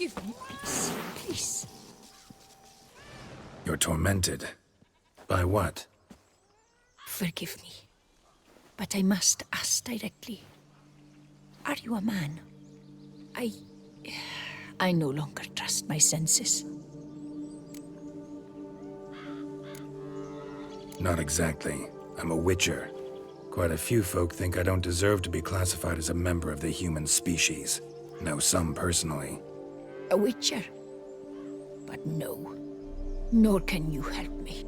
Forgive me, please. Please. You're tormented. By what? Forgive me. But I must ask directly. Are you a man? I no longer trust my senses. Not exactly. I'm a witcher. Quite a few folk think I don't deserve to be classified as a member of the human species. Know some personally. A witcher? But no. Nor can you help me.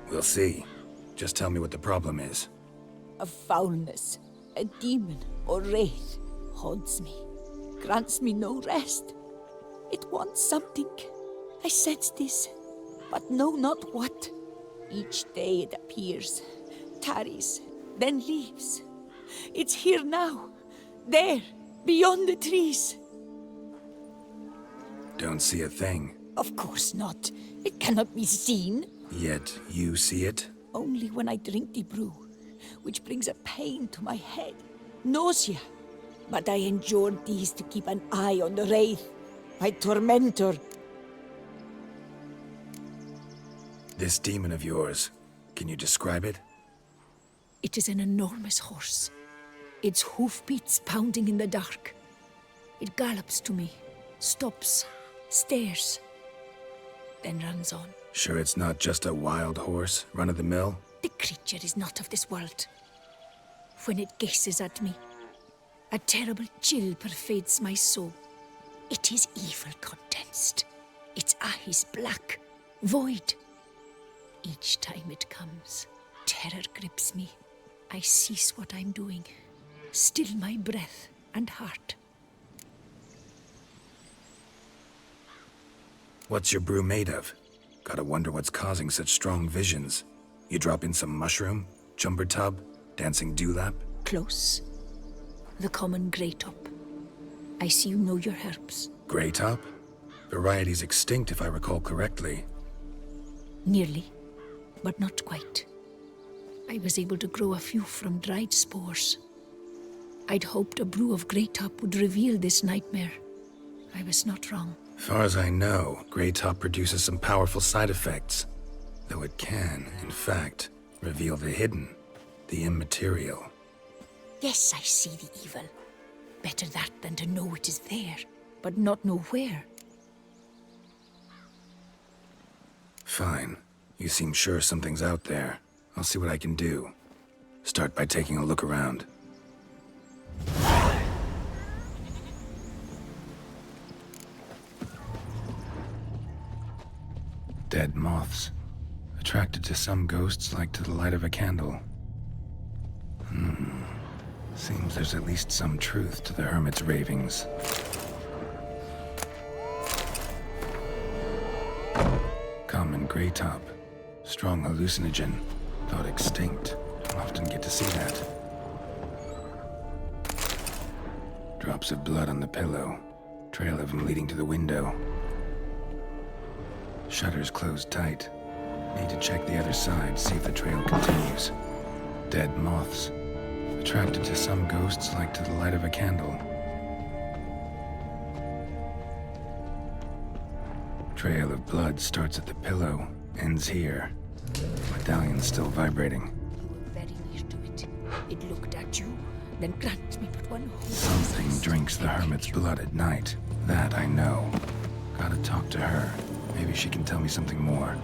We'll see. Just tell me what the problem is. A foulness, a demon or wraith haunts me, grants me no rest. It wants something. I sense this, but know not what. Each day it appears, tarries, then leaves. It's here now, there, beyond the trees. Don't see a thing. Of course not. It cannot be seen. Yet you see it? Only when I drink the brew, which brings a pain to my head, nausea. But I endured these to keep an eye on the wraith, my tormentor. This demon of yours, can you describe it? It is an enormous horse, its hoofbeats pounding in the dark. It gallops to me, stops, stares, then runs on. Sure it's not just a wild horse, run-of-the-mill? The creature is not of this world. When it gazes at me, a terrible chill pervades my soul. It is evil condensed, its eyes black, void. Each time it comes, terror grips me. I cease what I'm doing, still my breath and heart. What's your brew made of? Gotta wonder what's causing such strong visions. You drop in some mushroom, jumper tub, dancing dewlap? Close. The common grey top. I see you know your herbs. Grey top? Variety's extinct if I recall correctly. Nearly, but not quite. I was able to grow a few from dried spores. I'd hoped a brew of grey top would reveal this nightmare. I was not wrong. Far as I know, grey top produces some powerful side effects. Though it can, in fact, reveal the hidden, the immaterial. Yes, I see the evil. Better that than to know it is there, but not know where. Fine. You seem sure something's out there. I'll see what I can do. Start by taking a look around. Dead moths. Attracted to some ghosts like to the light of a candle. Seems there's at least some truth to the hermit's ravings. Common grey top. Strong hallucinogen. Thought extinct. Don't often get to see that. Drops of blood on the pillow. Trail of them leading to the window. Shutters closed tight. Need to check the other side, see if the trail continues. Dead moths. Attracted to some ghosts like to the light of a candle. Trail of blood starts at the pillow, ends here. Medallion's still vibrating. You were very near to it. It looked at you, then granted me but one hope. Something drinks the hermit's blood at night. That I know. Gotta talk to her. Maybe she can tell me something more.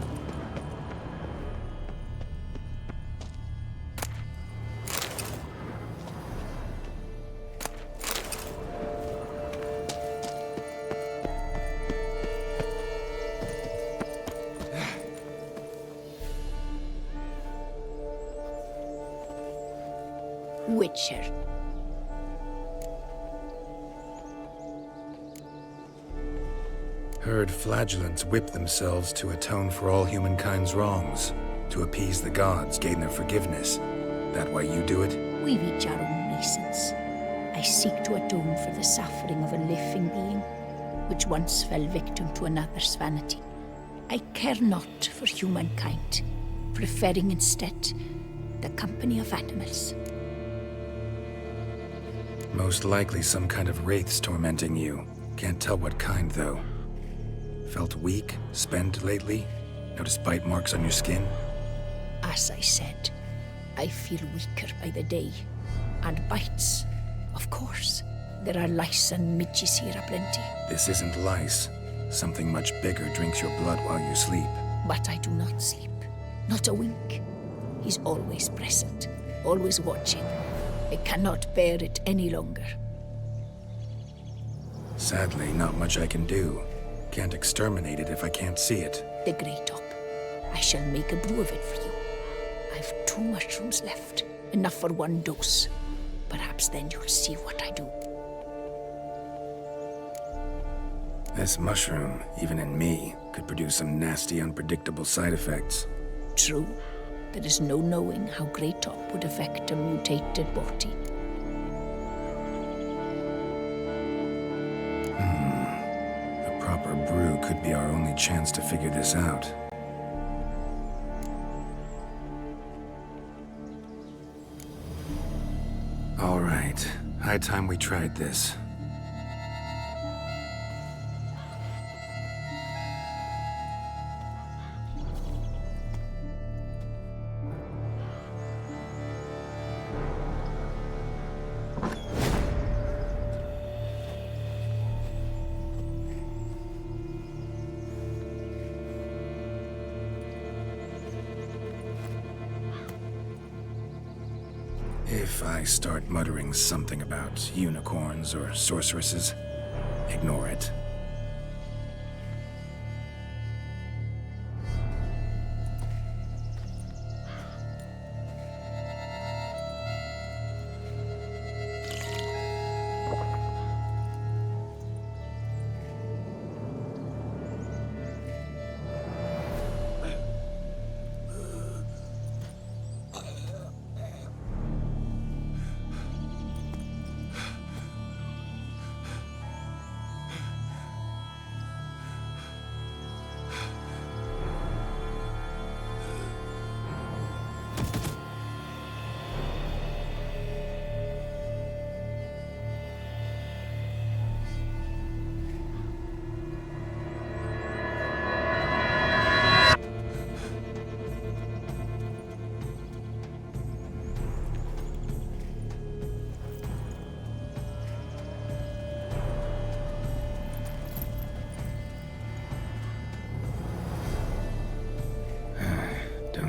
Witcher. Heard flagellants whip themselves to atone for all humankind's wrongs. To appease the gods, gain their forgiveness. That why you do it? We've each our own reasons. I seek to atone for the suffering of a living being, which once fell victim to another's vanity. I care not for humankind, preferring instead the company of animals. Most likely some kind of wraiths tormenting you. Can't tell what kind, though. Felt weak, spent lately? Noticed bite marks on your skin? As I said, I feel weaker by the day. And bites, of course. There are lice and midges here aplenty. This isn't lice. Something much bigger drinks your blood while you sleep. But I do not sleep. Not a wink. He's always present, always watching. I cannot bear it any longer. Sadly, not much I can do. Can't exterminate it if I can't see it. The Grey Top. I shall make a brew of it for you. I've 2 mushrooms left. Enough for 1 dose. Perhaps then you'll see what I do. This mushroom, even in me, could produce some nasty, unpredictable side effects. True. There is no knowing how Grey Top would affect a mutated body. The proper brew could be our only chance to figure this out. All right. High time we tried this. If I start muttering something about unicorns or sorceresses, ignore it.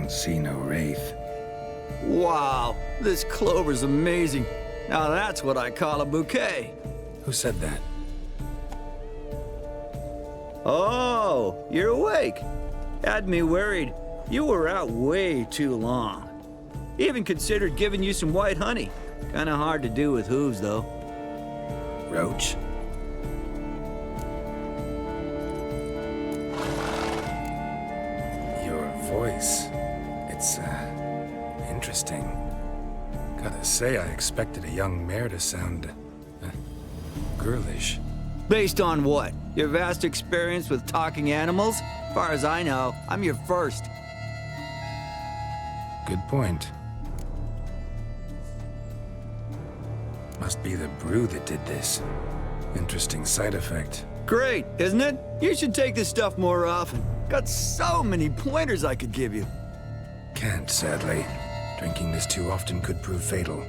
See no wraith. Wow, this clover's amazing. Now that's what I call a bouquet. Who said that? Oh, you're awake. Had me worried. You were out way too long. Even considered giving you some white honey. Kinda hard to do with hooves, though. Roach? Your voice. It's, interesting. Gotta say, I expected a young mare to sound, girlish. Based on what? Your vast experience with talking animals? As far as I know, I'm your first. Good point. Must be the brew that did this. Interesting side effect. Great, isn't it? You should take this stuff more often. Got so many pointers I could give you. Can't, sadly. Drinking this too often could prove fatal.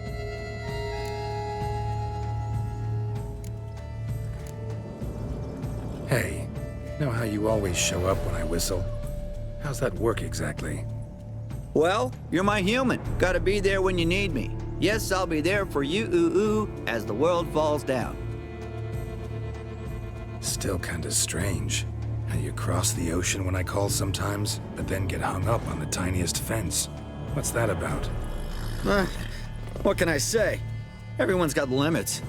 Hey, know how you always show up when I whistle? How's that work exactly? Well, you're my human. Gotta be there when you need me. Yes, I'll be there for you, as the world falls down. Still kinda strange. How you cross the ocean when I call sometimes, but then get hung up on the tiniest fence. What's that about? What can I say? Everyone's got limits.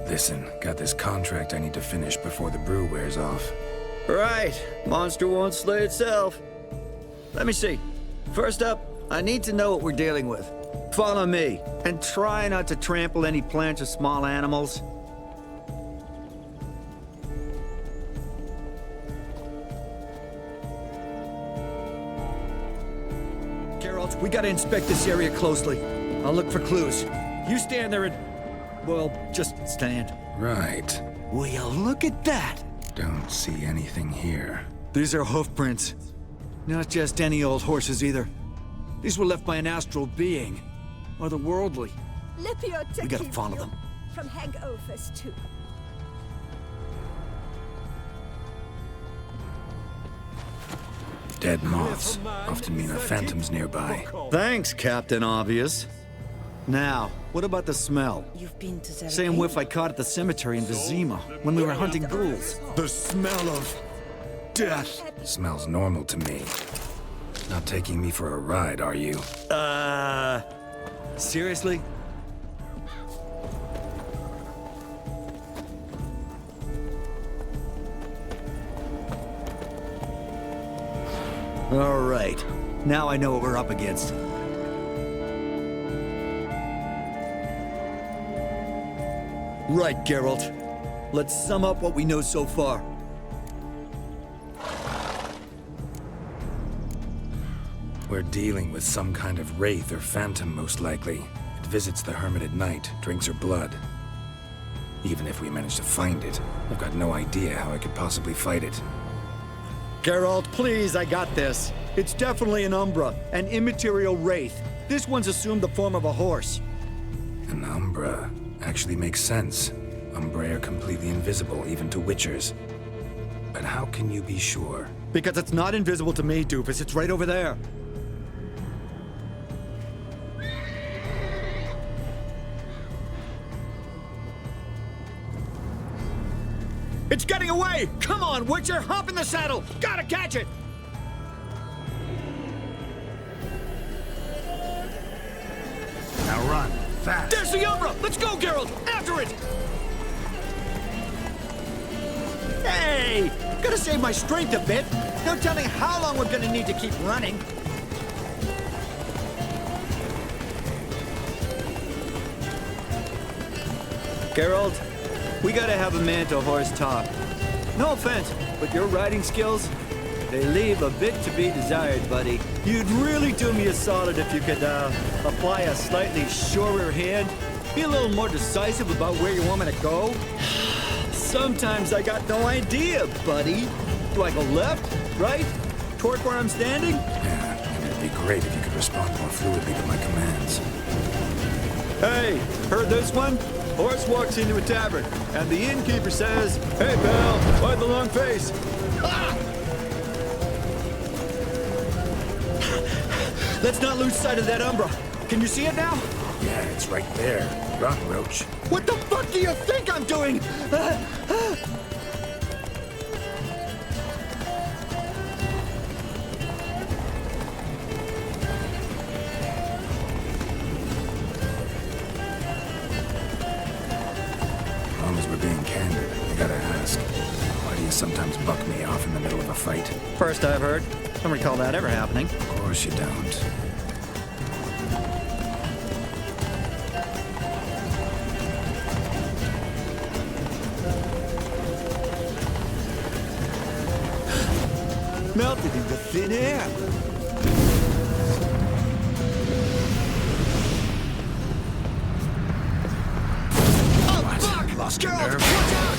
Listen, got this contract I need to finish before the brew wears off. Right. Monster won't slay itself. Let me see. First up, I need to know what we're dealing with. Follow me, and try not to trample any plants or small animals. Geralt, we gotta inspect this area closely. I'll look for clues. You stand there and... Well, just stand. Right. Will you look at that? Don't see anything here. These are hoof prints. Not just any old horses either. These were left by an astral being. Otherworldly. We gotta follow them. From Hag Ophis too. Dead moths often mean a phantom's nearby. Thanks, Captain Obvious. Now, what about the smell? You've been to Zara. Same whiff I caught at the cemetery in Vizima when we were hunting ghouls. The smell of death. Smells normal to me. Not taking me for a ride, are you? Seriously? All right. Now I know what we're up against. Right, Geralt. Let's sum up what we know so far. We're dealing with some kind of wraith or phantom, most likely. It visits the hermit at night, drinks her blood. Even if we manage to find it, I've got no idea how I could possibly fight it. Geralt, please, I got this. It's definitely an Umbra, an immaterial wraith. This one's assumed the form of a horse. An Umbra actually makes sense. Umbrae are completely invisible, even to Witchers. But how can you be sure? Because it's not invisible to me, Doofus. It's right over there. It's getting away! Come on, Witcher! Hop in the saddle! Gotta catch it! Now run, fast! There's the Umbra! Let's go, Geralt! After it! Hey! Gotta save my strength a bit. No telling how long we're gonna need to keep running. Geralt, we gotta have a man-to-horse talk. No offense, but your riding skills, they leave a bit to be desired, buddy. You'd really do me a solid if you could, apply a slightly surer hand. Be a little more decisive about where you want me to go. Sometimes I got no idea, buddy. Do I go left, right, toward where I'm standing? Yeah, and it'd be great if you could respond more fluidly to my commands. Hey, heard this one? Horse walks into a tavern, and the innkeeper says, "Hey, pal, why the long face?" Ah! Let's not lose sight of that Umbra. Can you see it now? Yeah, it's right there. Run, Roach. What the fuck do you think I'm doing? As long as we're being candid, I gotta ask, why do you sometimes buck me off in the middle of a fight? First I've heard. Don't recall that ever happening. Of course you don't. Melted into thin air. Oh, fuck! Lost your Geralt, nerve? watch out!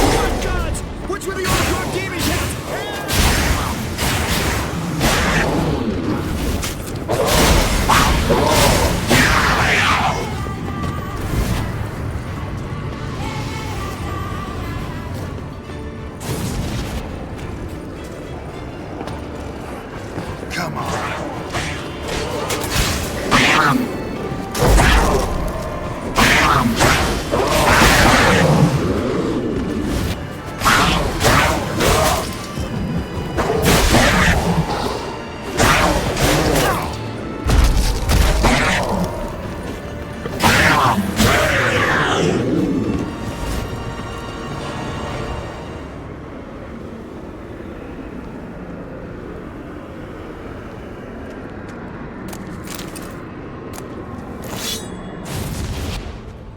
Oh, gods! Which were the old demons hit? Come on.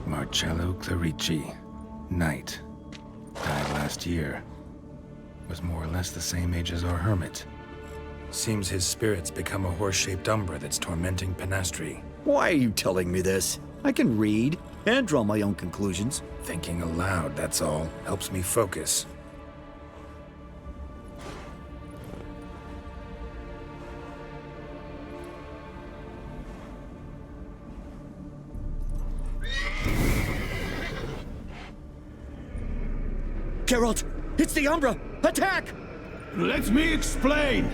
Marcello Clarici, knight. Died last year. Was more or less the same age as our hermit. Seems his spirit's become a horse-shaped umbra that's tormenting Penastri. Why are you telling me this? I can read and draw my own conclusions. Thinking aloud, that's all. Helps me focus. Geralt, it's the Umbra! Attack! Let me explain!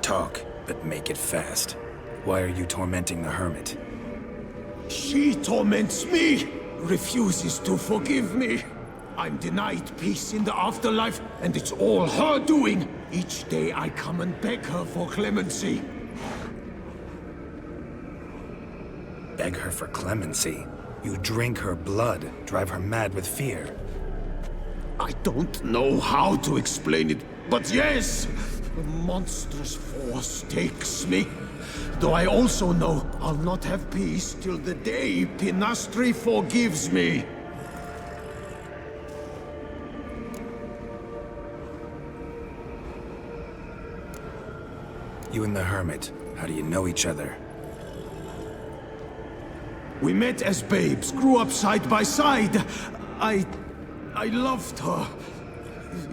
Talk, but make it fast. Why are you tormenting the Hermit? She torments me, refuses to forgive me. I'm denied peace in the afterlife, and it's all her doing. Each day I come and beg her for clemency. Beg her for clemency? You drink her blood, drive her mad with fear. I don't know how to explain it, but yes! A monstrous force takes me. Though I also know I'll not have peace till the day Penastri forgives me. You and the Hermit, how do you know each other? We met as babes, grew up side by side. I loved her.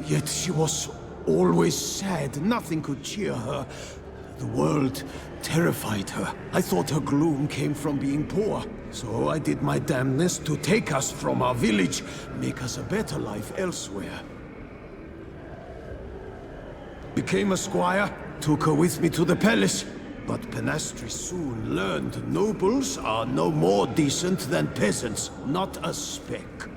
Yet she was always sad. Nothing could cheer her. The world terrified her. I thought her gloom came from being poor. So I did my damnedest to take us from our village, make us a better life elsewhere. Became a squire, took her with me to the palace. But Penastri soon learned nobles are no more decent than peasants, not a speck.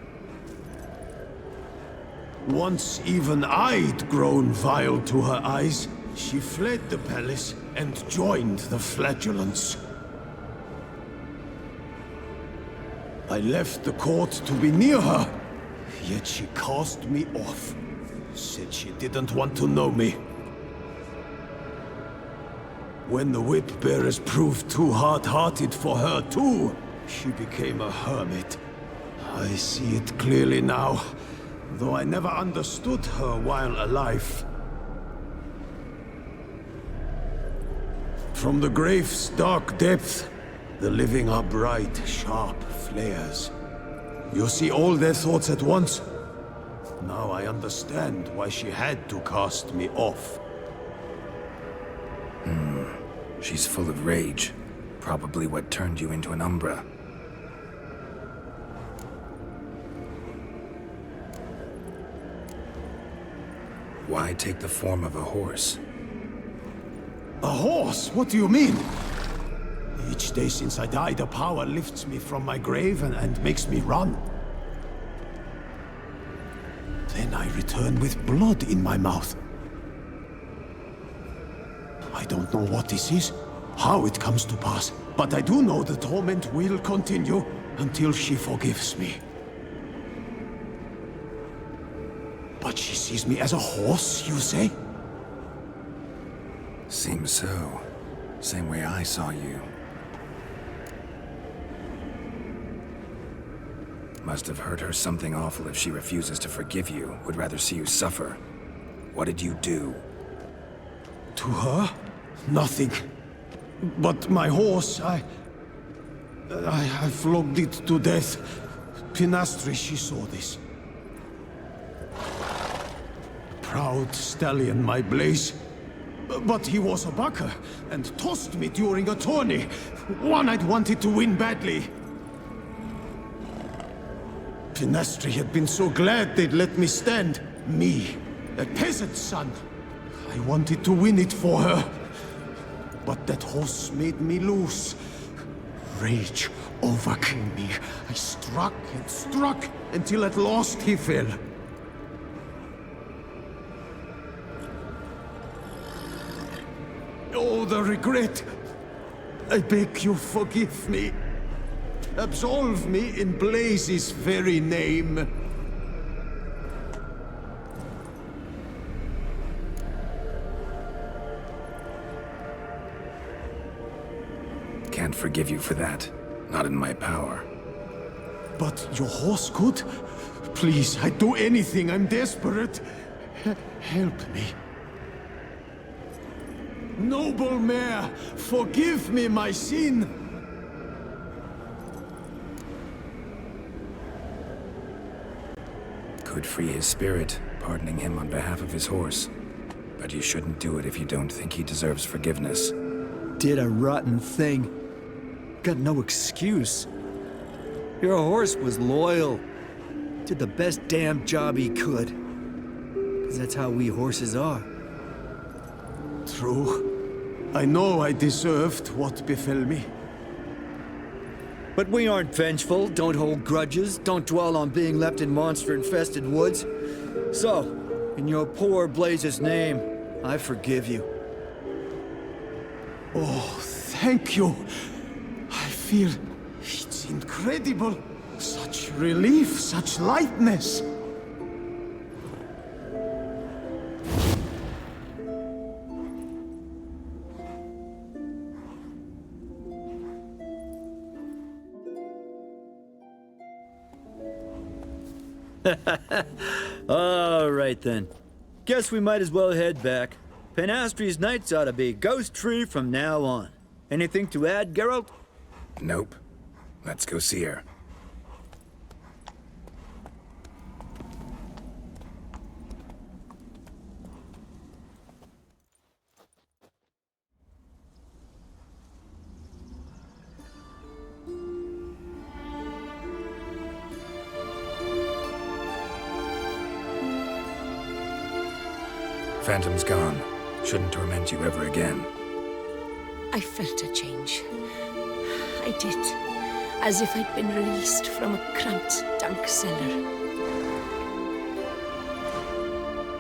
Once even I'd grown vile to her eyes, she fled the palace and joined the flagellants. I left the court to be near her, yet she cast me off. Said she didn't want to know me. When the whip-bearers proved too hard-hearted for her too, she became a hermit. I see it clearly now, though I never understood her while alive. From the grave's dark depth, the living are bright, sharp flares. You see all their thoughts at once. Now I understand why she had to cast me off. She's full of rage. Probably what turned you into an Umbra. Why take the form of a horse? A horse? What do you mean? Each day since I died, a power lifts me from my grave and makes me run. Then I return with blood in my mouth. I don't know what this is, how it comes to pass, but I do know the torment will continue until she forgives me. But she sees me as a horse, you say? Seems so. Same way I saw you. Must have hurt her something awful if she refuses to forgive you, would rather see you suffer. What did you do? To her? Nothing. But my horse, I flogged it to death. Penastri, she saw this. Proud stallion, my Blaze. But he was a bucker, and tossed me during a tourney. One I'd wanted to win badly. Penastri had been so glad they'd let me stand. Me, a peasant's son. I wanted to win it for her. But that horse made me loose. Rage overcame me. I struck and struck until at last he fell. Oh, the regret. I beg you, forgive me. Absolve me in Blaze's very name. Can't forgive you for that. Not in my power. But your horse could? Please, I'd do anything. I'm desperate. Help me. Noble Mayor, forgive me my sin. Could free his spirit, pardoning him on behalf of his horse. But you shouldn't do it if you don't think he deserves forgiveness. Did a rotten thing. Got no excuse. Your horse was loyal. Did the best damn job he could. 'Cause that's how we horses are. True. I know I deserved what befell me. But we aren't vengeful, don't hold grudges, don't dwell on being left in monster-infested woods. So, in your poor Blaze's name, I forgive you. Oh, thank you. I feel it's incredible. Such relief, such lightness. All right then. Guess we might as well head back. Penastri's nights ought to be ghost-free from now on. Anything to add, Geralt? Nope. Let's go see her. Phantom's gone. Shouldn't torment you ever again. I felt a change. I did. As if I'd been released from a cramped, dank cellar.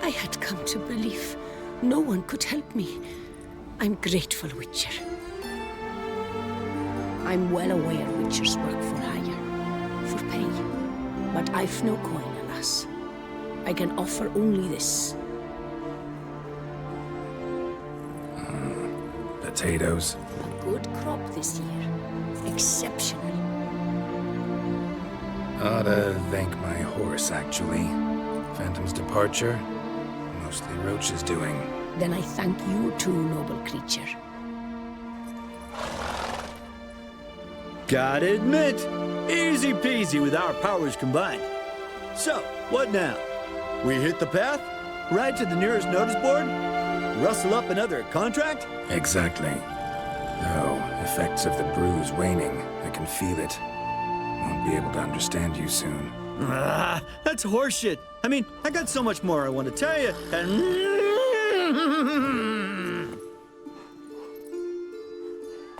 I had come to believe no one could help me. I'm grateful, Witcher. I'm well aware Witchers work for hire, for pay. But I've no coin, alas. I can offer only this. Potatoes. A good crop this year. Exceptional. Ought to thank my horse, actually. Phantom's departure, mostly Roach's doing. Then I thank you too, noble creature. Gotta admit, easy peasy with our powers combined. So, what now? We hit the path? Ride to the nearest notice board? Rustle up another contract? Exactly. Though, effects of the bruise waning. I can feel it. Won't be able to understand you soon. Ah, that's horseshit. I mean, I got so much more I want to tell you, and...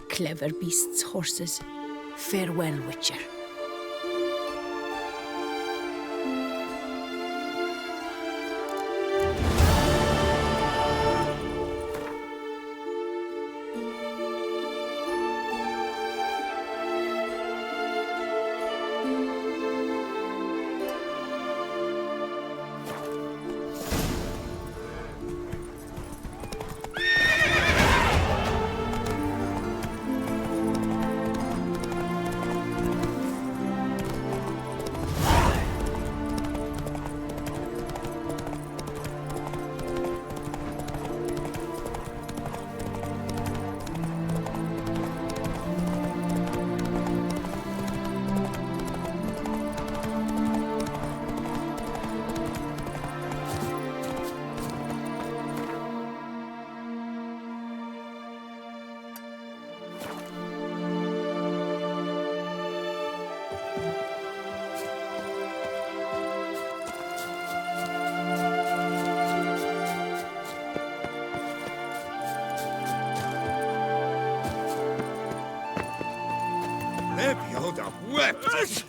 Clever beasts, horses. Farewell, Witcher.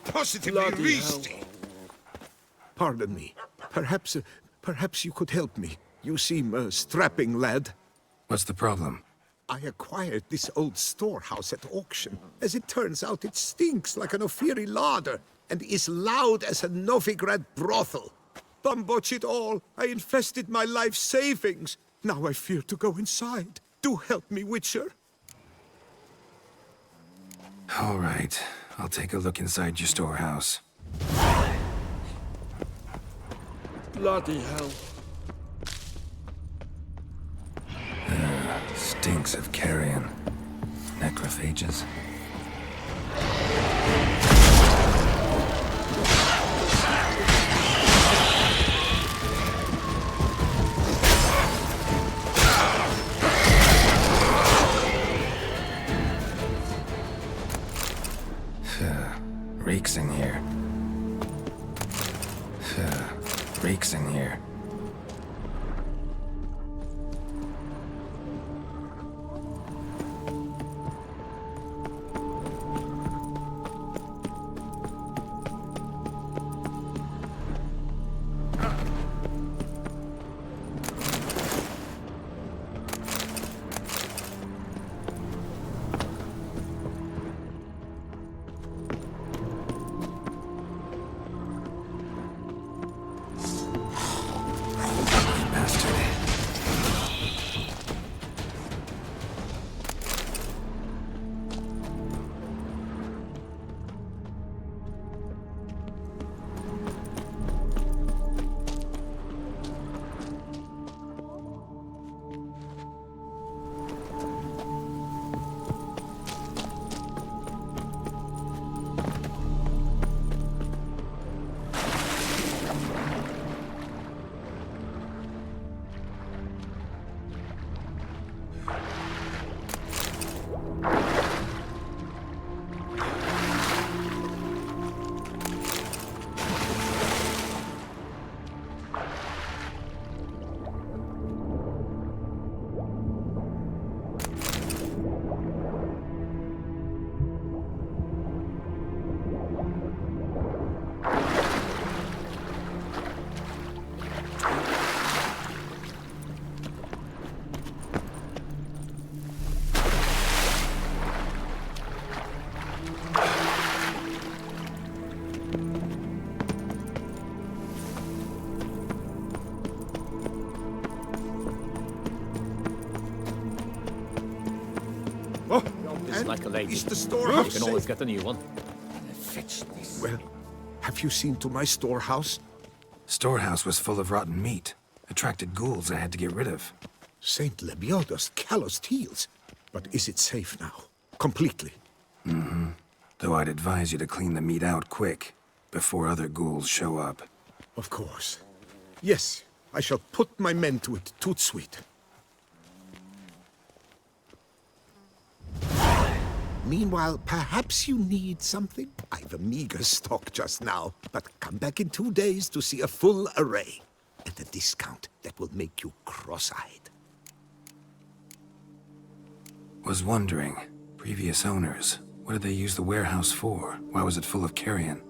Positively beastie. Pardon me. Perhaps you could help me. You seem a strapping lad. What's the problem? I acquired this old storehouse at auction. As it turns out, it stinks like an Ophiri larder and is loud as a Novigrad brothel. Bumboch it all. I infested my life savings. Now I fear to go inside. Do help me, Witcher. All right. I'll take a look inside your storehouse. Bloody hell. stinks of carrion. Necrophages. Reeks in here. Reeks in here. Like a lady. Is the storehouse You can always safe? get a new one. Fetch this. Well, have you seen to my storehouse? Storehouse was full of rotten meat. Attracted ghouls I had to get rid of. Saint Lebioda's calloused heels. But is it safe now? Completely? Though I'd advise you to clean the meat out quick, before other ghouls show up. Of course. Yes, I shall put my men to it, tout sweet. Meanwhile, perhaps you need something? I've a meager stock just now, but come back in 2 days to see a full array. At a discount that will make you cross-eyed. Was wondering, previous owners, what did they use the warehouse for? Why was it full of carrion?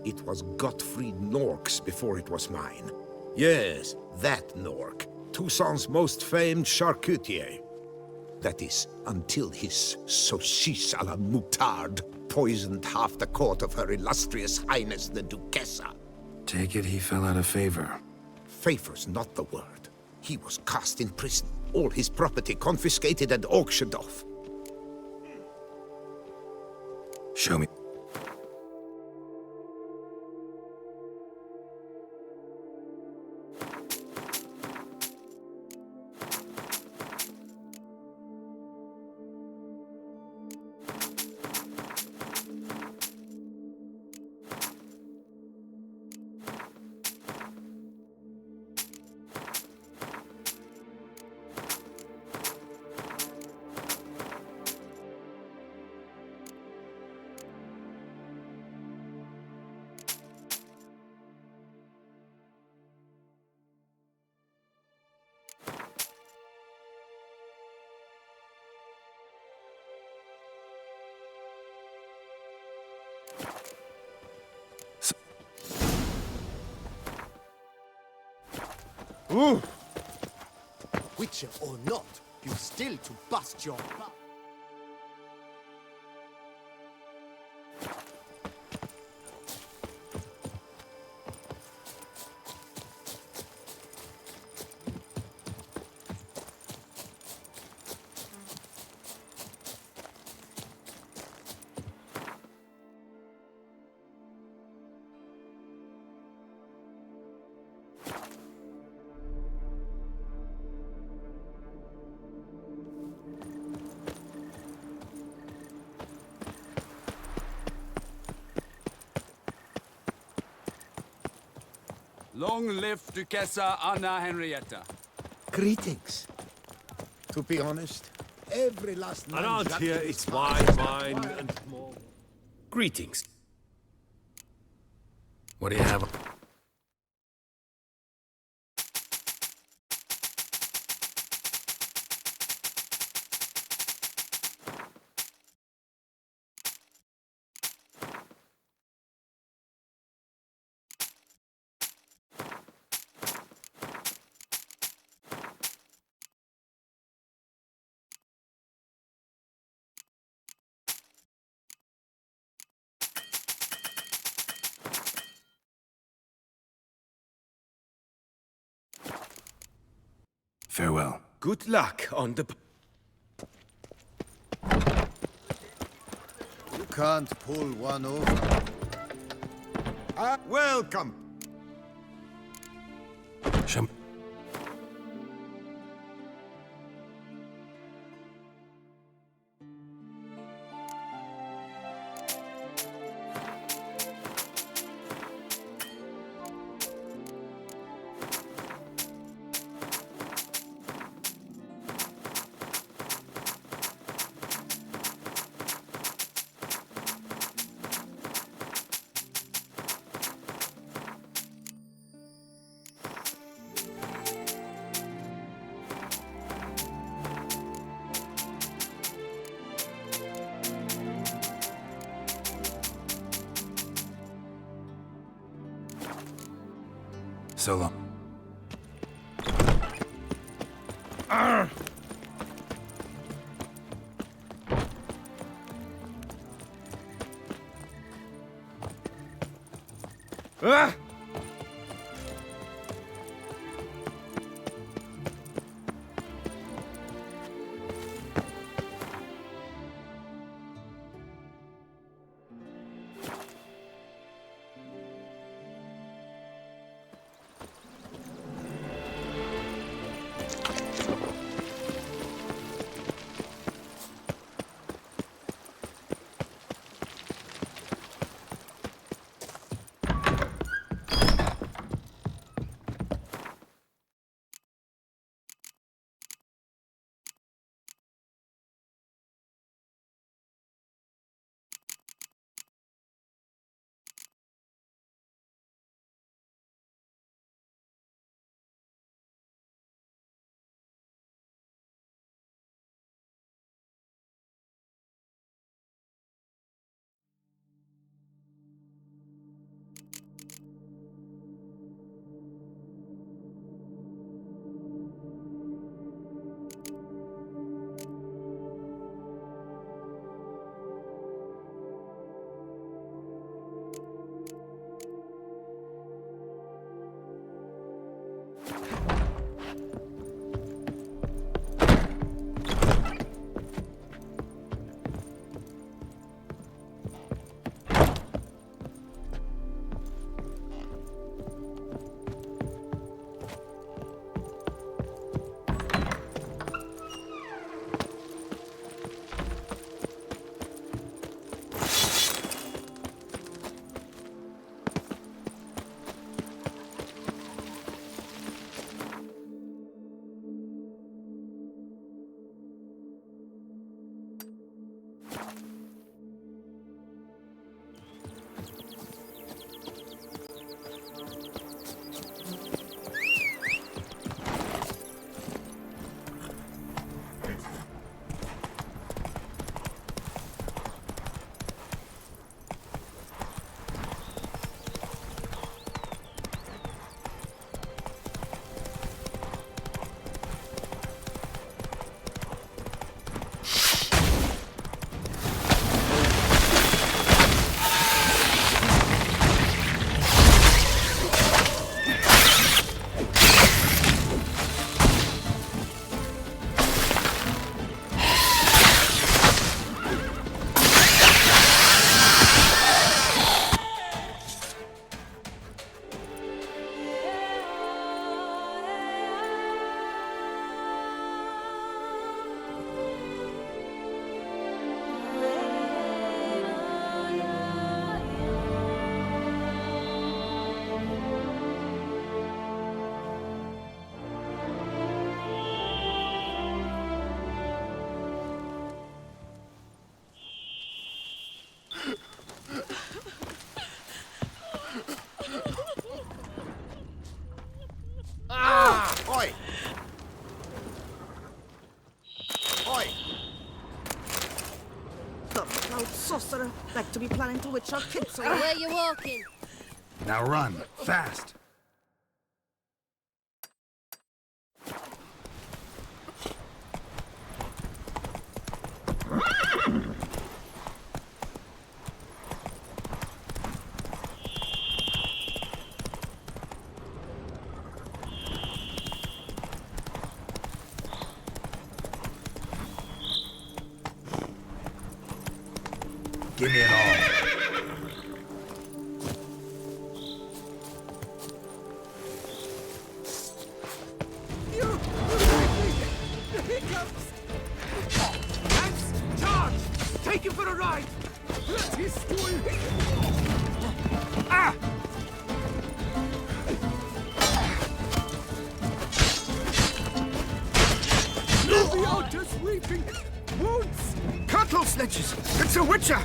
It was Gottfried Nork's before it was mine. Yes, that Nork. Toussaint's most famed charcutier. That is, until his saucisse à la moutarde poisoned half the court of Her Illustrious Highness the Duchessa. Take it he fell out of favor. Favor's not the word. He was cast in prison, all his property confiscated and auctioned off. Show me. Witcher or not, you still to bust your butt. Long live Duchessa Anna Henrietta. Greetings. To be honest, every last man... Around here, it's wine, wine, and more. Greetings. What do you have? Farewell. Good luck on the... You can't pull one over. Welcome. Shum. So long. sorcerer, like to be planning to witch our kids away. Where you walking? Now run, fast! Give me it all. Charge! Take him for a ride! Ah! Leviotus weeping wounds! Cuttle snitches! It's a witcher!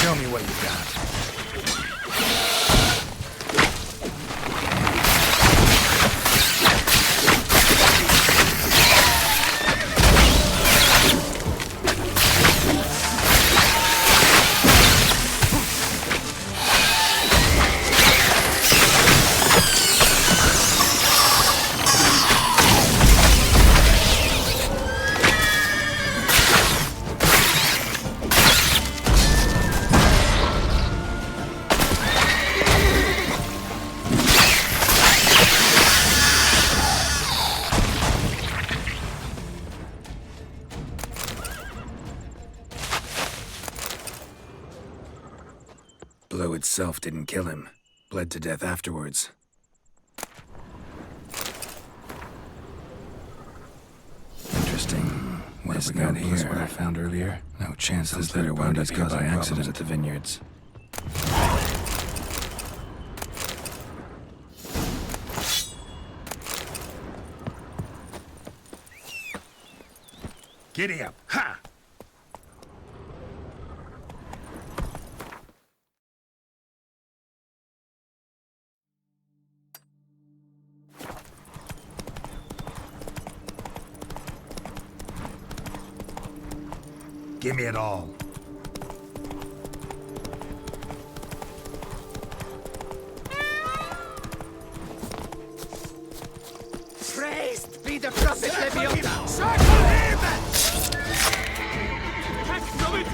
Show me what you got. Blow itself didn't kill him. Bled to death afterwards. Interesting. What have we got here? What I found earlier? No chance this letter wound up here by accident at the vineyards. Giddy up! Ha! Give me it all. Praised be the prophet Leviosa! Circle him! Heck from it!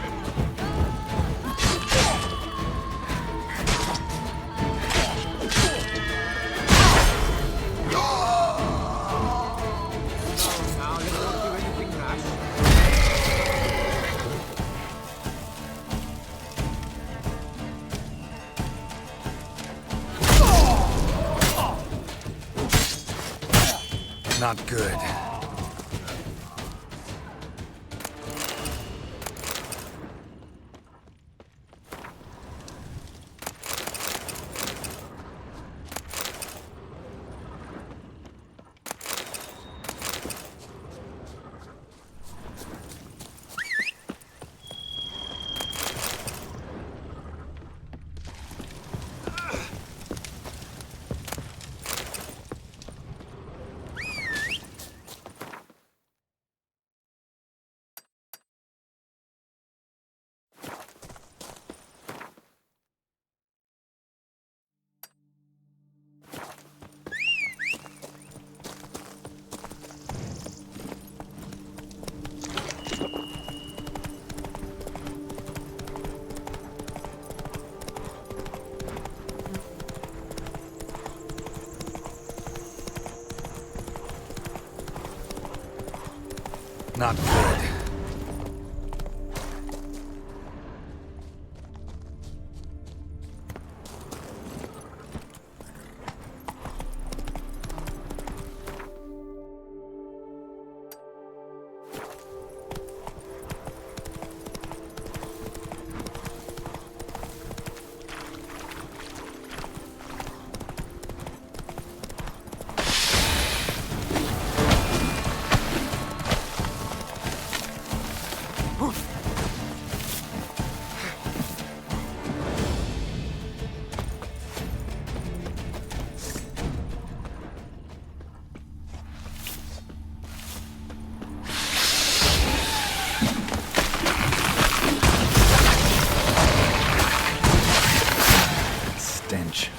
Now let's not do anything rash. Not good. Not good. Stench.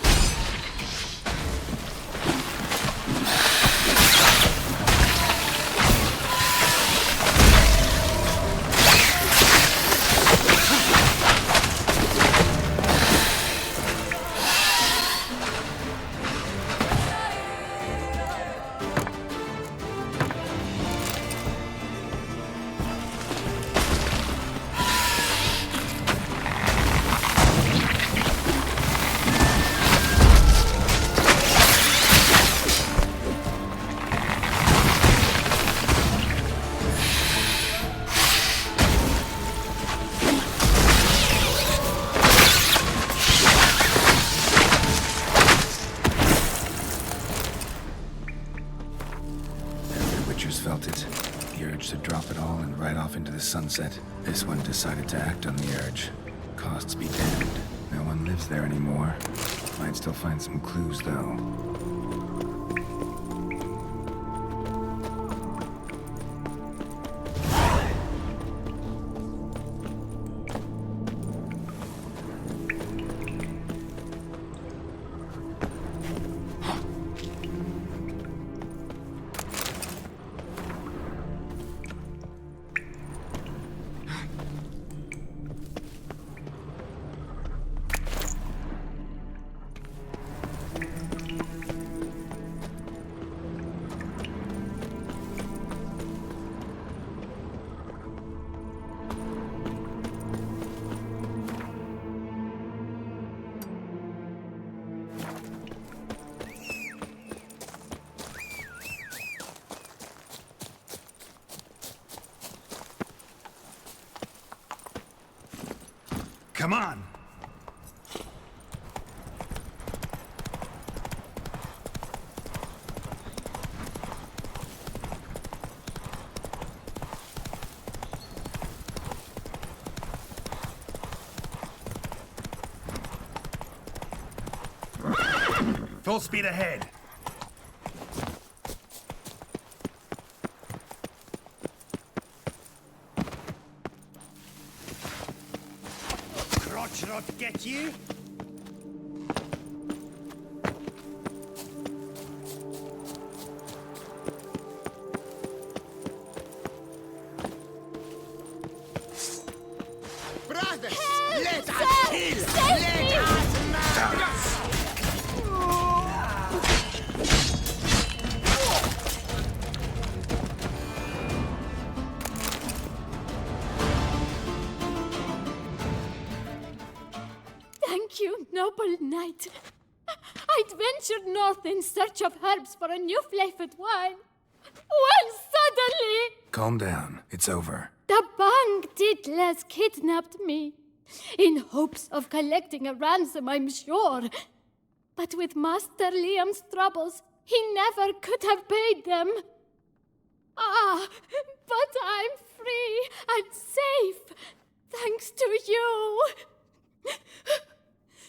Felt it. The urge to drop it all and ride off into the sunset. This one decided to act on the urge. Costs be damned. No one lives there anymore. Might still find some clues, though. Come on! Full speed ahead. Roach not get you? Brothers, let us kill! Let us murder! Thank you, noble knight. I'd ventured north in search of herbs for a new flavored wine. When suddenly... Calm down. It's over. the Bang Diddlers kidnapped me. In hopes of collecting a ransom, I'm sure. But with Master Liam's troubles, he never could have paid them. Ah, but I'm free and safe, thanks to you.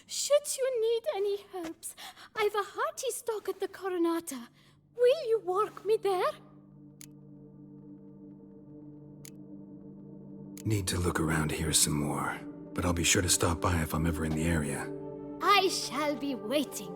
Should you need any herbs, I've a hearty stock at the Coronata. Will you work me there? Need to look around here some more, but I'll be sure to stop by if I'm ever in the area. I shall be waiting.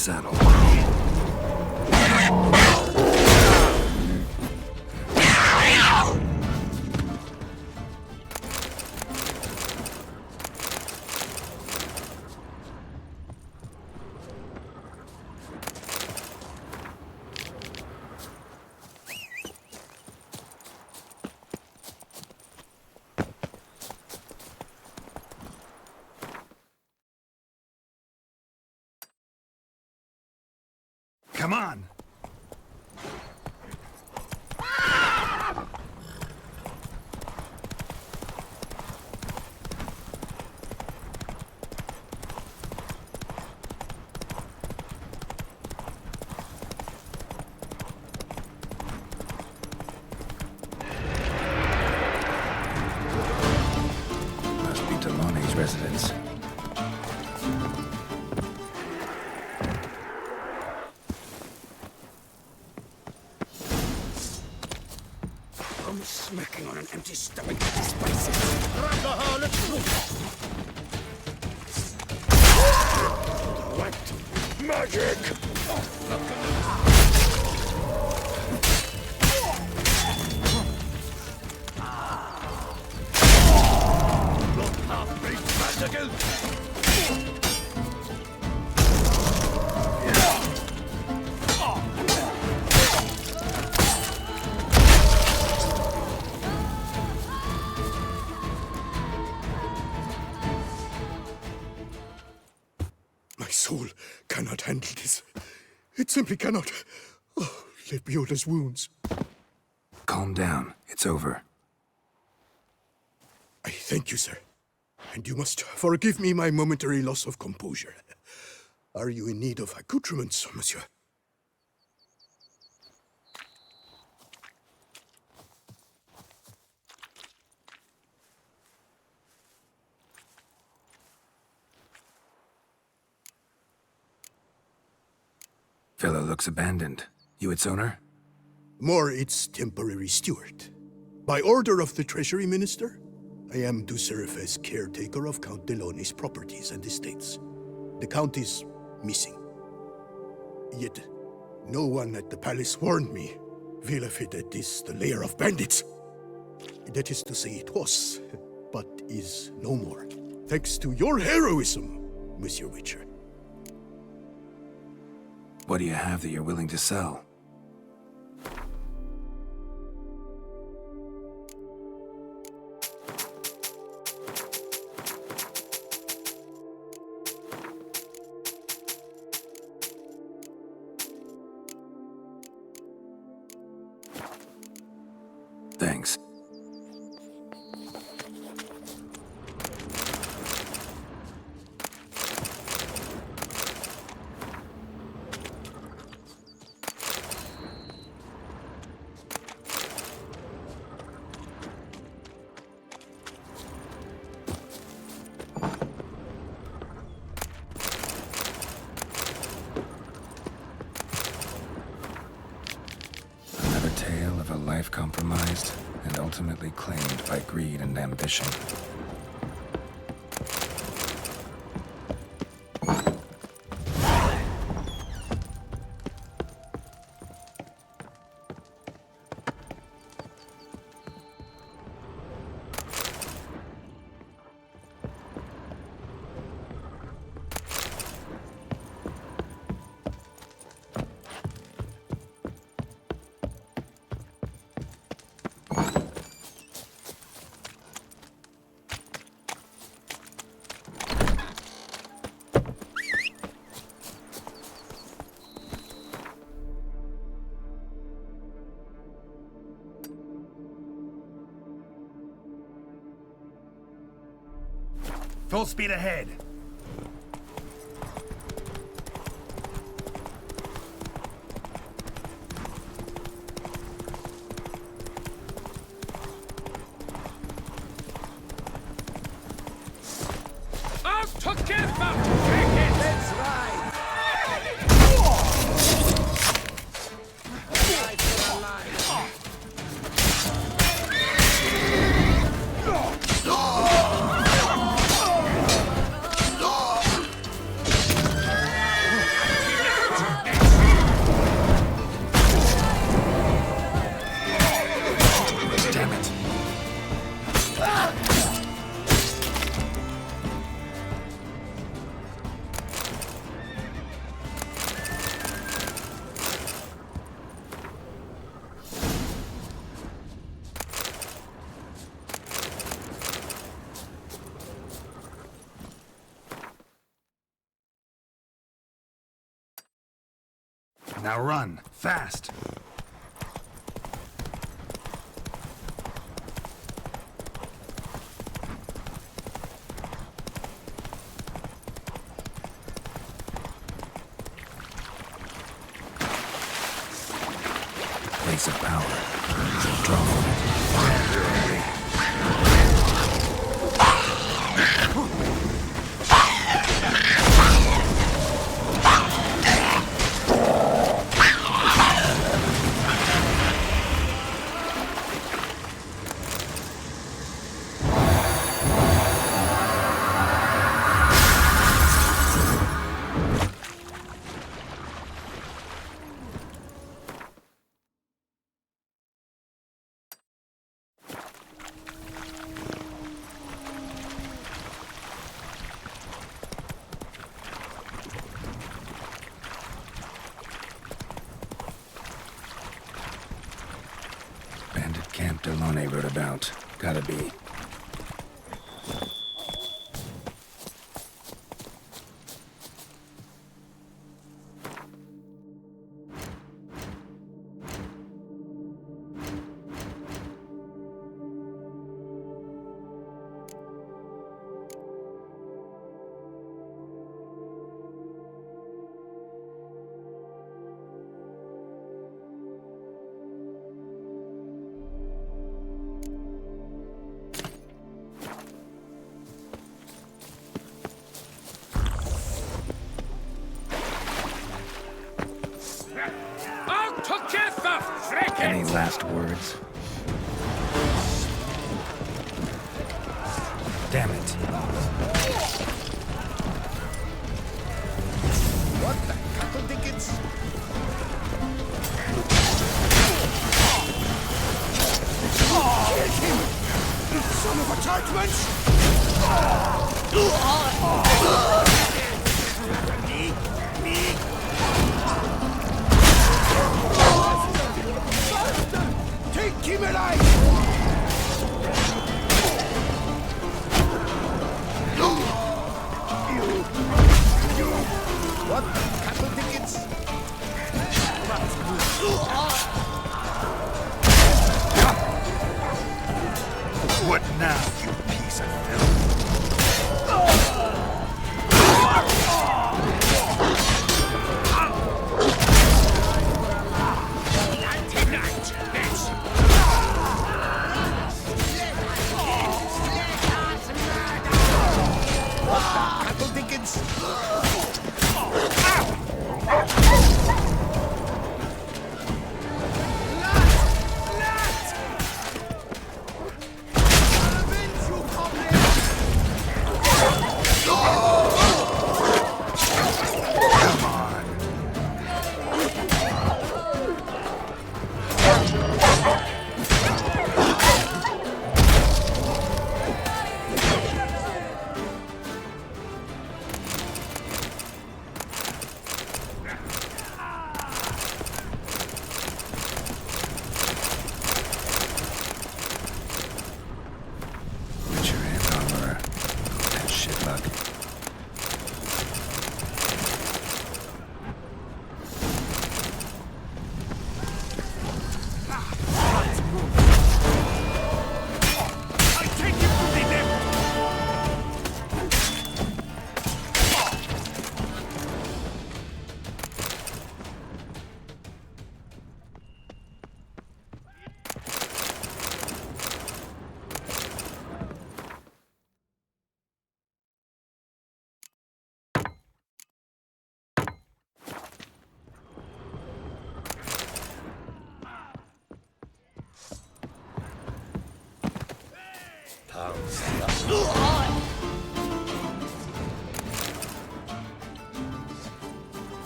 saddle. Come on! Must be Delaune's residence. I'm smacking on an empty stomach at this place. Grab the harlot! What magic! Look how big magic My soul cannot handle this. It simply cannot. Oh, let me hold his wounds. Calm down. It's over. I thank you, sir. And you must forgive me my momentary loss of composure. Are you in need of accoutrements, monsieur? Fellow looks abandoned. You its owner? More its temporary steward. By order of the Treasury Minister, I am to serve as caretaker of Count Delaune's properties and estates. The Count is missing. Yet, no one at the palace warned me. Villafitted is the lair of bandits. That is to say it was, but is no more. Thanks to your heroism, Monsieur Witcher. What do you have that you're willing to sell? Thanks. Another tale of a life compromised and ultimately claimed by greed and ambition. Full speed ahead. Out together! Take it! Let's ride! Now run, fast. Place of power. Draw from it. Camp Delone wrote about. Gotta be. Any last words? Damn it. What the cattle tickets? Kill him! Son of a judgment! Me. Take him alive! What? Cattle tickets? What now, you piece of filth? Cattle tickets?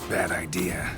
Bad idea.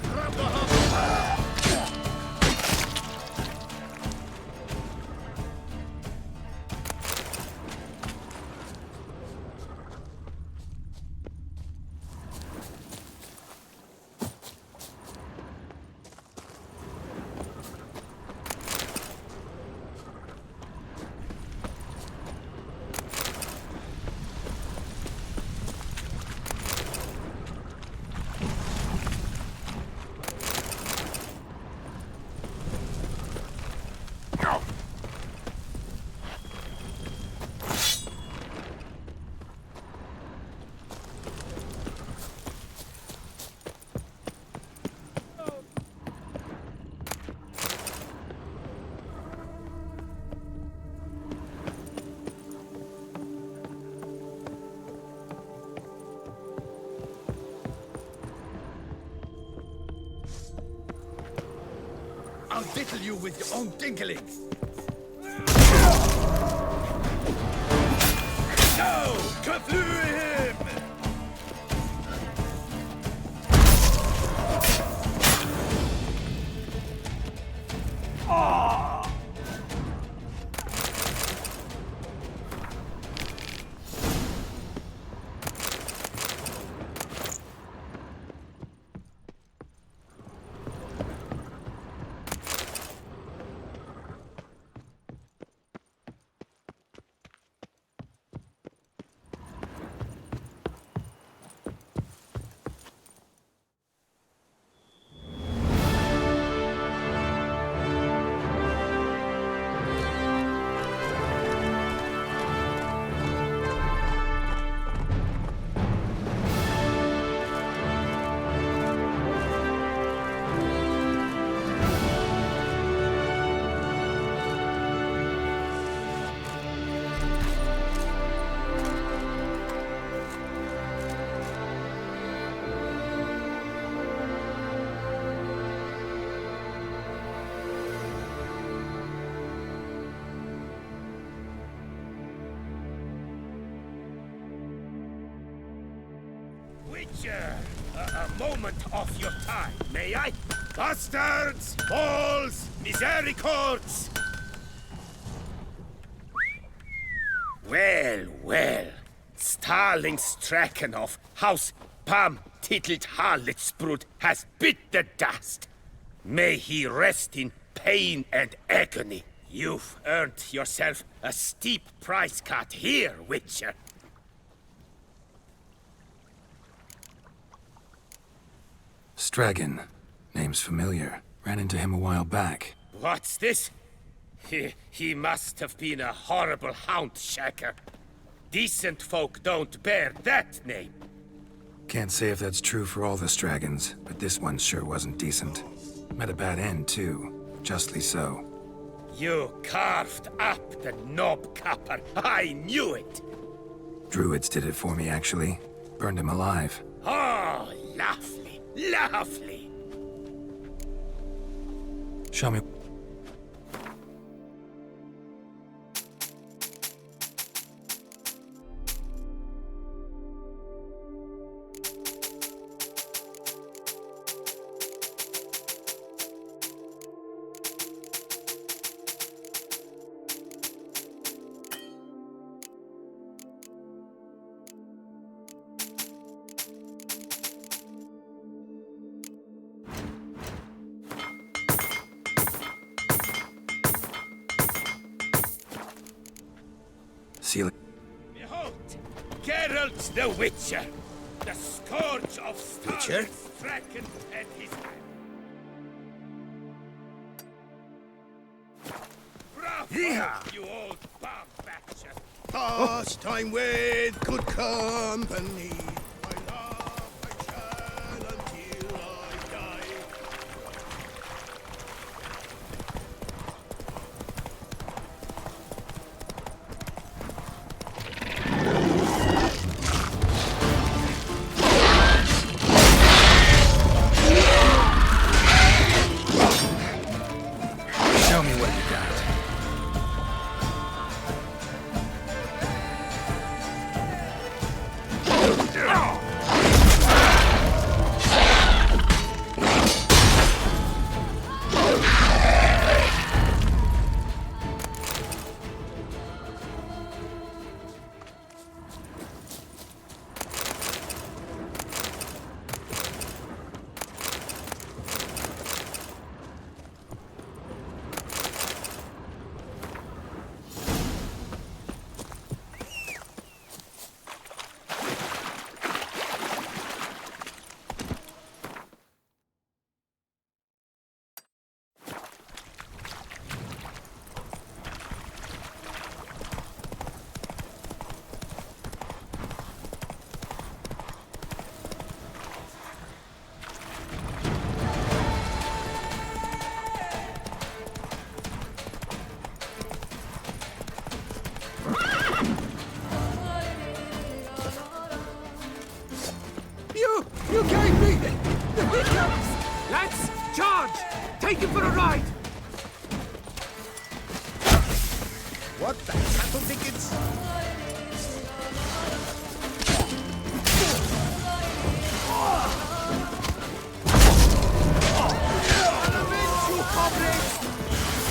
I'll diddle you with your own dinklings. Go! Kaflue him! Witcher, a moment of your time, may I? Bastards, balls, misericords! Well, well. Starling Straken of House Pam Tittled Harlotsbrud has bit the dust. May he rest in pain and agony. You've earned yourself a steep price cut here, Witcher. Stragan. Name's familiar. Ran into him a while back. What's this? He must have been a horrible hound shaker. Decent folk don't bear that name. Can't say if that's true for all the Stragons, but this one sure wasn't decent. Met a bad end, too. Justly so. You carved up the knob-capper. I knew it! Druids did it for me, actually. Burned him alive. Oh, lovely, lovely! Show me. Seal it. Behold, Geralt the Witcher, the scourge of Starling Straken and his men. Bravo, you old barbatcher! Pass time with good company. I love, I shall until I die. Show me what you got. You gave me the hiccups! Lads, charge! Take him for a ride! think it's... I'll avenge you, comrades!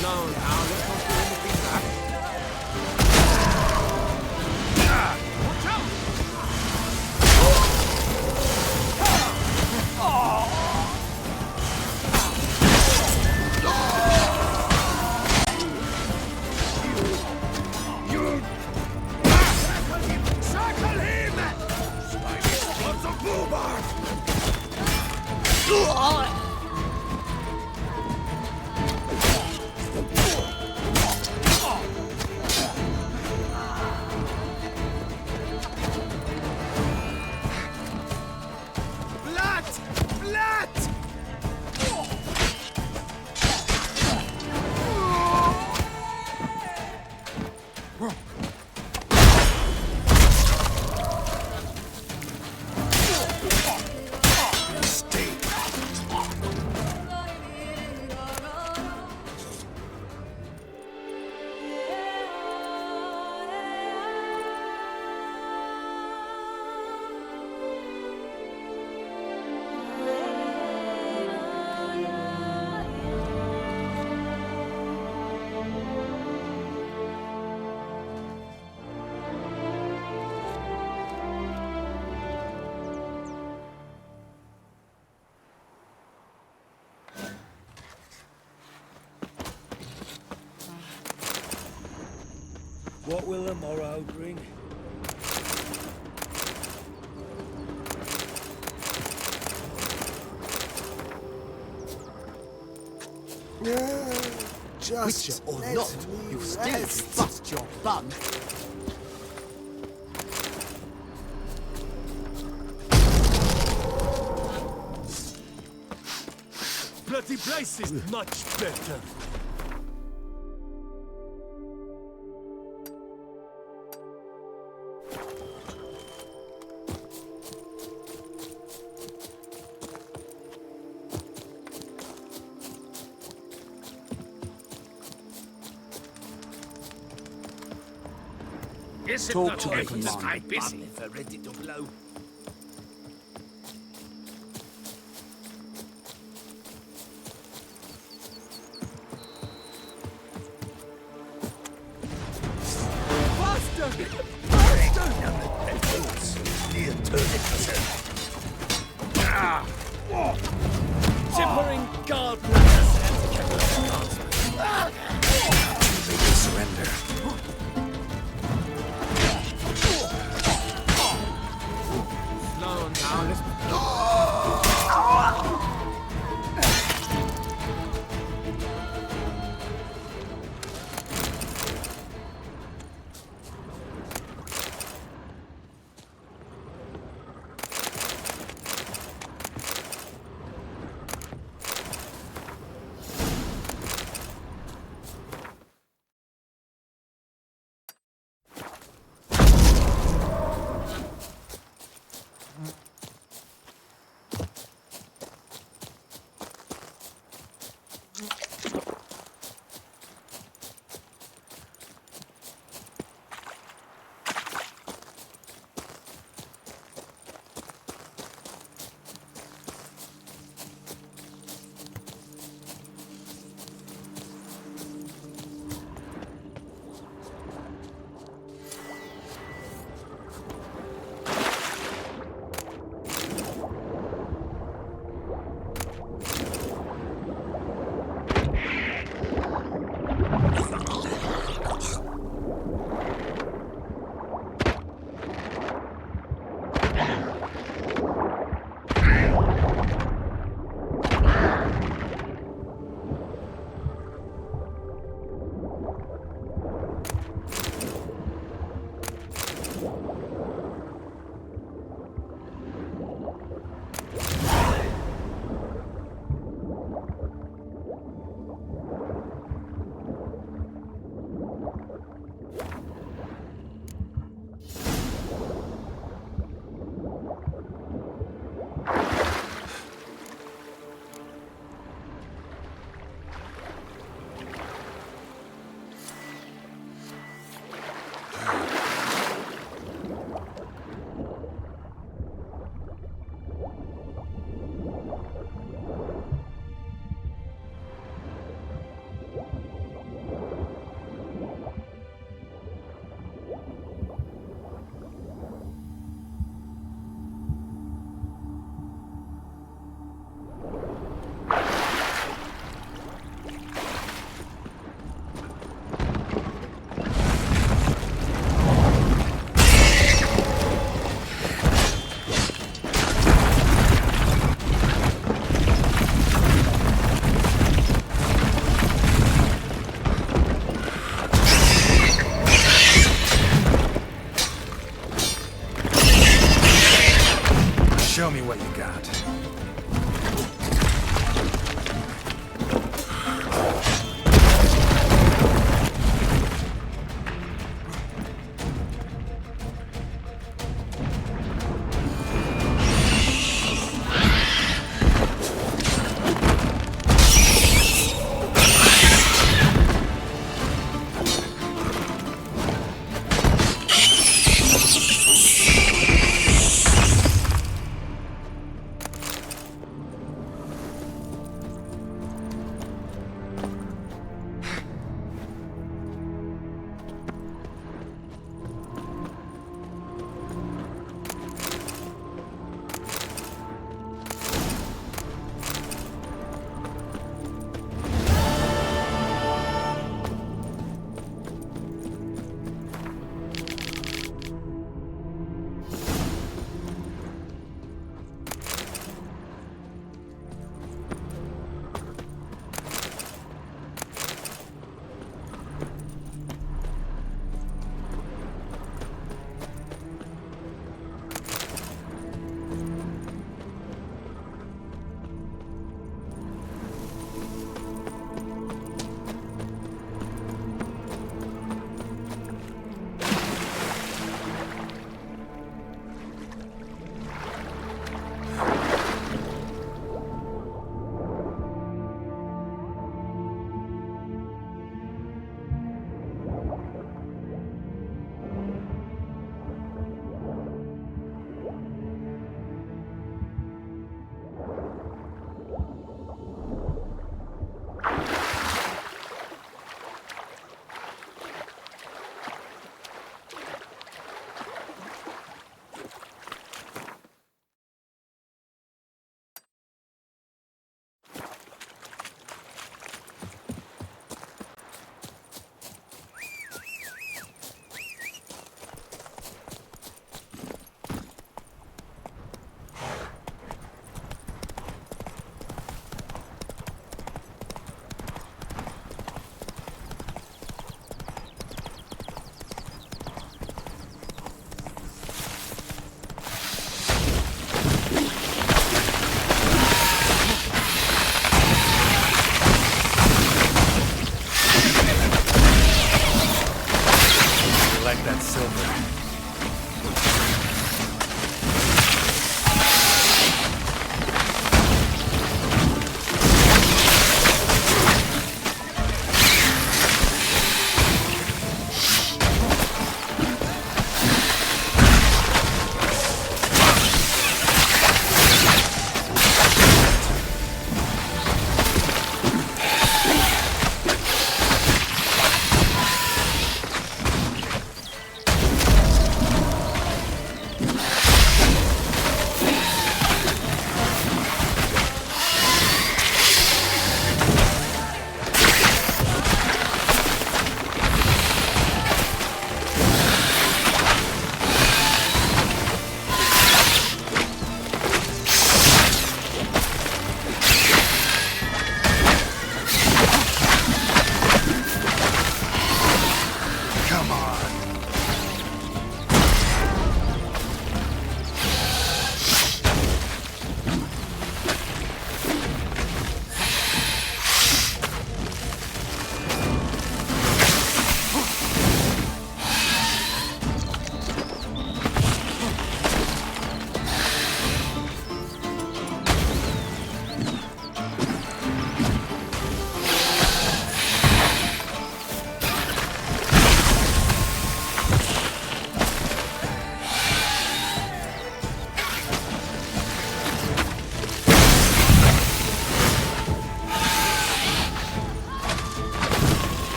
Slow now, let's not do anything back. Watch out! Circle him! Slimy spots of Boobard! Blood! Blood! What will the morrow bring? Just or not, you still bust your bum. Bloody place is much better. Talk to me, Commander. Busy for ready to blow. Zippering guard They will surrender. Slow now, let's...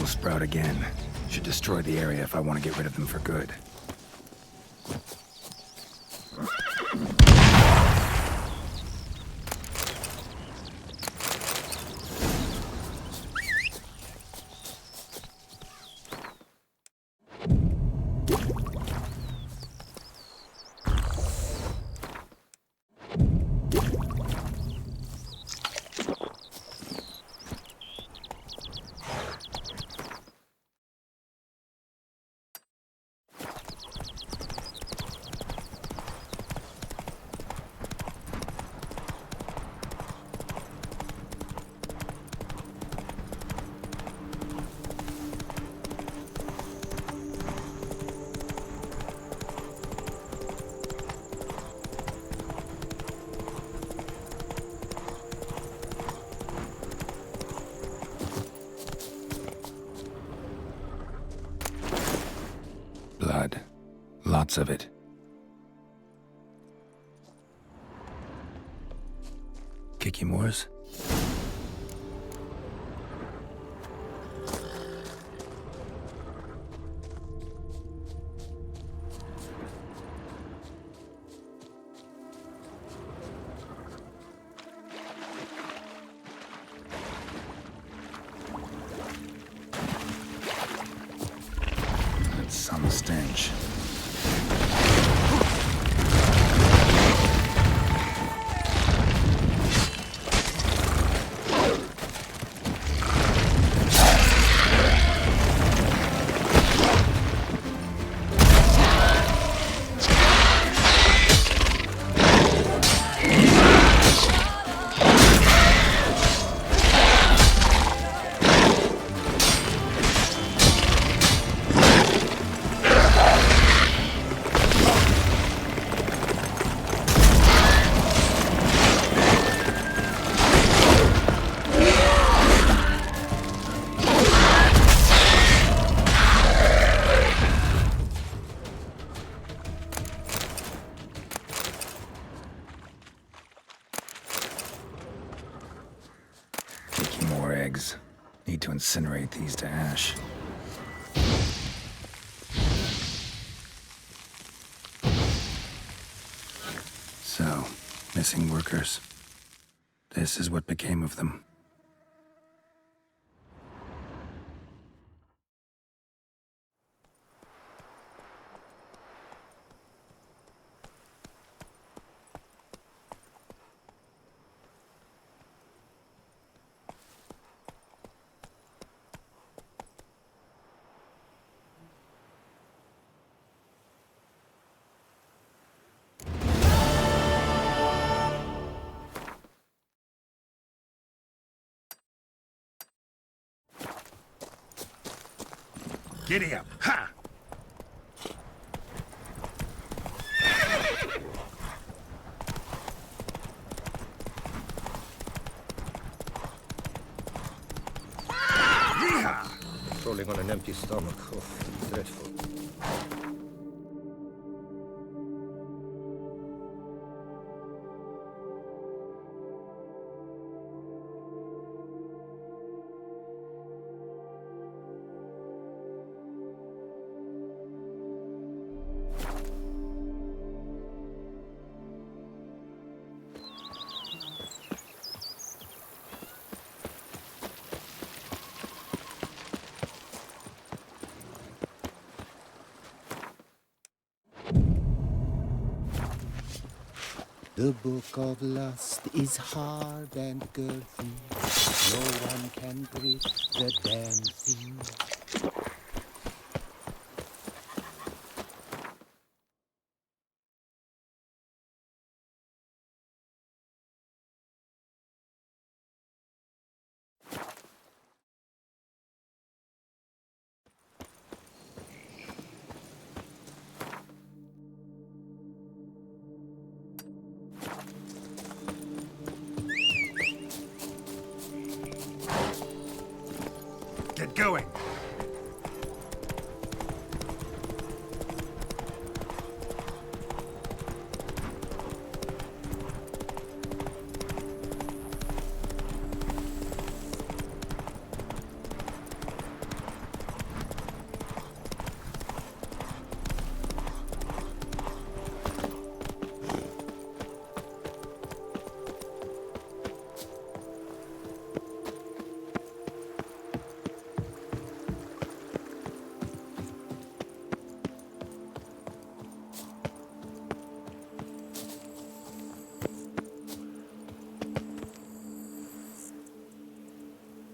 will sprout again. Should destroy the area if I want to get rid of them for good. Blood. Lots of it. Kikimores? That's some stench. More eggs. Need to incinerate these to ash. So, missing workers. This is what became of them. Giddy up. Ha! Yeehaw! Crawling on an empty stomach. Oh, dreadful. The book of lust is hard and girthy. No one can grip the damn thing. Get going.